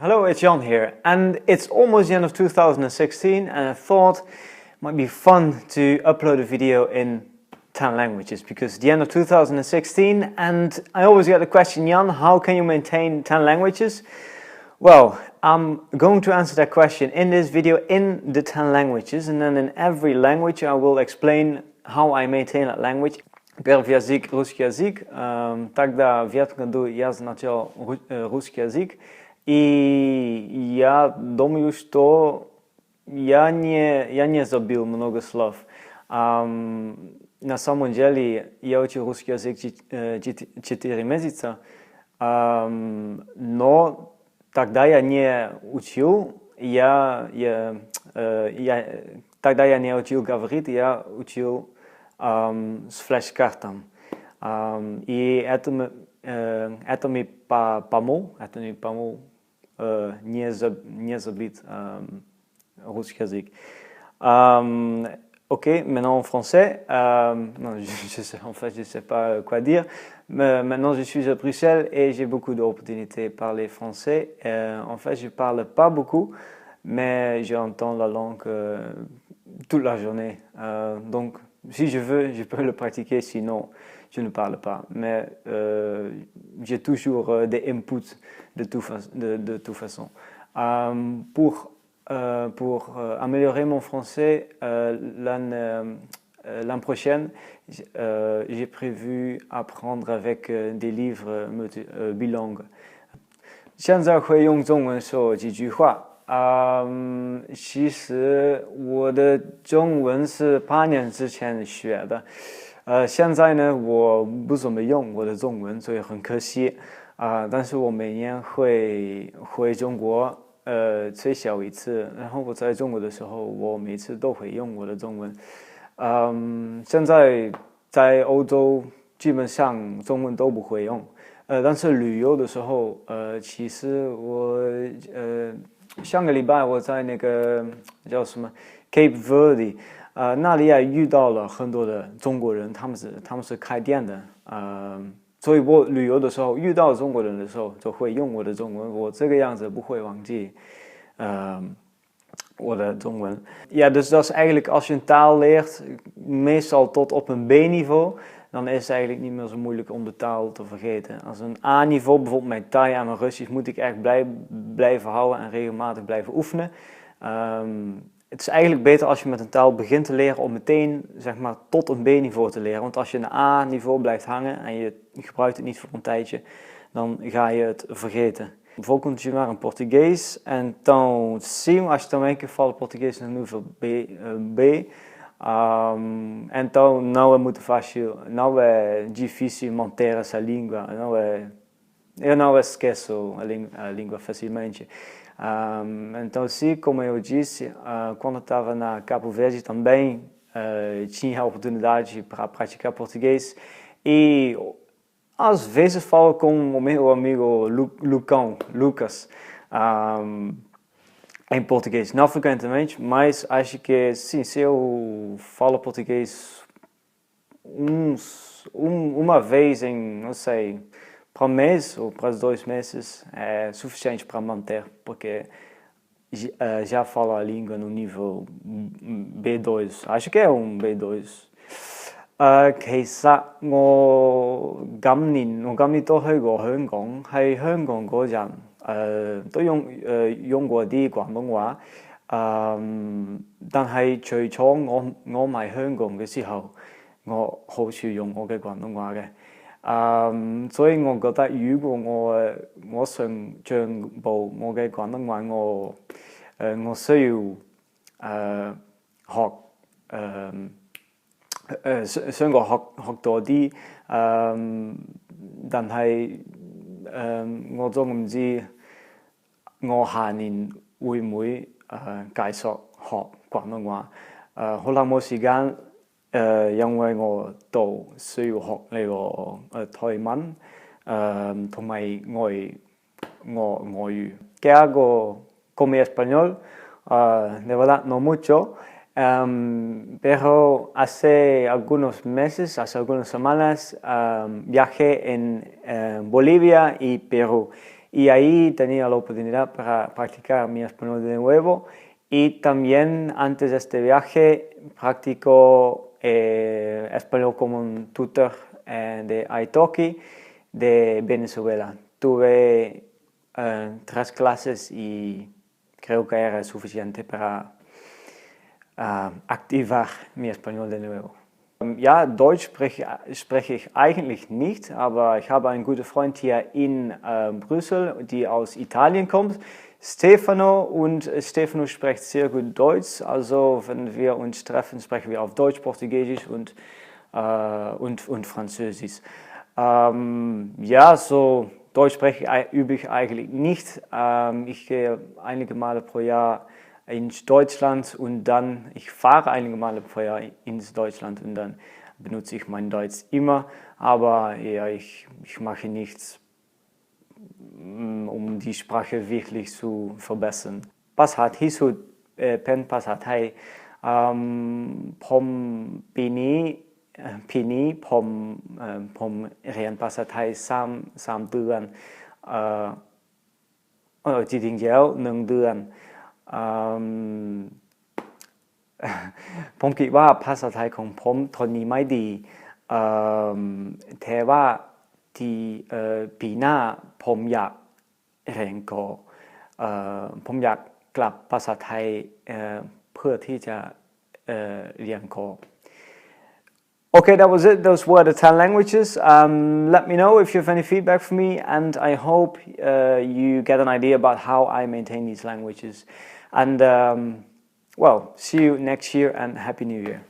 Hello, it's Jan here, and it's almost the end of 2016, and I thought it might be fun to upload a video in 10 languages, because it's the end of 2016, and I always get the question, Jan, how can you maintain 10 languages? Well, I'm going to answer that question in this video in the 10 languages, and then in every language I will explain how I maintain that language. Первый язык русский язык, тогда в этом году я начал русский язык, и я думаю, что я не забыл много слов. На самом деле я учил русский язык 4 месяца, но тогда я не учил, тогда я не учил говорить, я учил с флеш-картом. И это мне помог не забыть русский язык. Ok, maintenant en français, non, je sais pas quoi dire. Maintenant je suis à Bruxelles et j'ai beaucoup d'opportunités de parler français. En fait, je parle pas beaucoup, mais j'entends la langue toute la journée. Donc, si je veux, je peux le pratiquer, sinon je ne parle pas. Mais j'ai toujours des inputs de toute façon. Pour améliorer mon français l'an prochain, j'ai prévu apprendre avec des livres bilingues. 现在会用中文说几句话。其实我的中文是8年之前学的，现在呢我不怎么用我的中文，所以很可惜。但是我每年会回中国，最少一次。然后我在中国的时候，我每次都会用我的中文。现在在欧洲基本上中文都不会用，但是旅游的时候，其实我上个礼拜我在那个叫什么 Cape Verde，那里也遇到了很多的中国人，他们是开店的，所以我旅游的时候遇到中国人的时候就会用我的中文，我这个样子不会忘记我的中文. Ja, dus dat is eigenlijk als je een taal leert, meestal tot op een B-niveau, dan is het eigenlijk niet meer zo moeilijk om de taal te vergeten. Als een A-niveau, bijvoorbeeld mijn Thai en mijn Russisch, moet ik echt blijven houden en regelmatig blijven oefenen. Het is eigenlijk beter als je met een taal begint te leren om meteen zeg maar, tot een B-niveau te leren. Want als je een A-niveau blijft hangen en je gebruikt het niet voor een tijdje, dan ga je het vergeten. Vou continuar em português, então sim, acho que também que falo português no nível B. Então não é muito fácil, não é difícil manter essa língua, eu não esqueço a língua facilmente. Então sim, como eu disse, quando estava na Cabo Verde também tinha a oportunidade para praticar português e às vezes falo com o meu amigo Lucas em português, não frequentemente, mas acho que sim, se eu falo português uma vez em, não sei, para um mês ou para 2 meses é suficiente para manter, porque já falo a língua no nível B2, acho que é um B2. 其實我今年都去過香港，喺香港嗰陣都用過啲廣東話，但係最初我嚟香港嘅時候，我好少用我嘅廣東話嘅，所以我覺得如果我想進步我嘅廣東話，我需要學想過學多啲，但係我都唔知我下年會唔會繼續學廣東話。可能冇時間，因為我都需要學呢個台文同埋外語。Que hago con mi español, de verdad no mucho. Pero hace algunos meses, hace algunas semanas, viajé en Bolivia y Perú. y ahí tenía la oportunidad para practicar mi español de nuevo. Y también antes de este viaje practico español como un tutor de Italki de Venezuela. Tuve 3 clases y creo que era suficiente para aktiver mi Español de nuevo. Ja, Deutsch spreche ich eigentlich nicht, aber ich habe einen guten Freund hier in Brüssel, die aus Italien kommt, Stefano, und Stefano spricht sehr gut Deutsch, also wenn wir uns treffen, sprechen wir auf Deutsch, Portugiesisch und Französisch. Ja, so Deutsch übe ich eigentlich nicht. Ich gehe einige Male pro Jahr in Deutschland und dann, ich fahre einige Male pro Jahr ins Deutschland und dann benutze ich mein Deutsch immer, aber ja, ich mache nichts, um die Sprache wirklich zu verbessern. Pashat hisu pen pasat hai pom pini pom rian pasat hai sam duanจริงๆแล้ว1 เดือน ผมคิดว่าภาษาไทยของผมตอนนี้ไม่ดีแต่ว่าที่ปีหน้าผมอยากเรียนต่อผมอยากกลับภาษาไทยเพื่อที่จะเรียนต่อ Okay, that was it. Those were the 10 languages. Let me know if you have any feedback for me, and I hope you get an idea about how I maintain these languages. And, well, see you next year, and Happy New Year.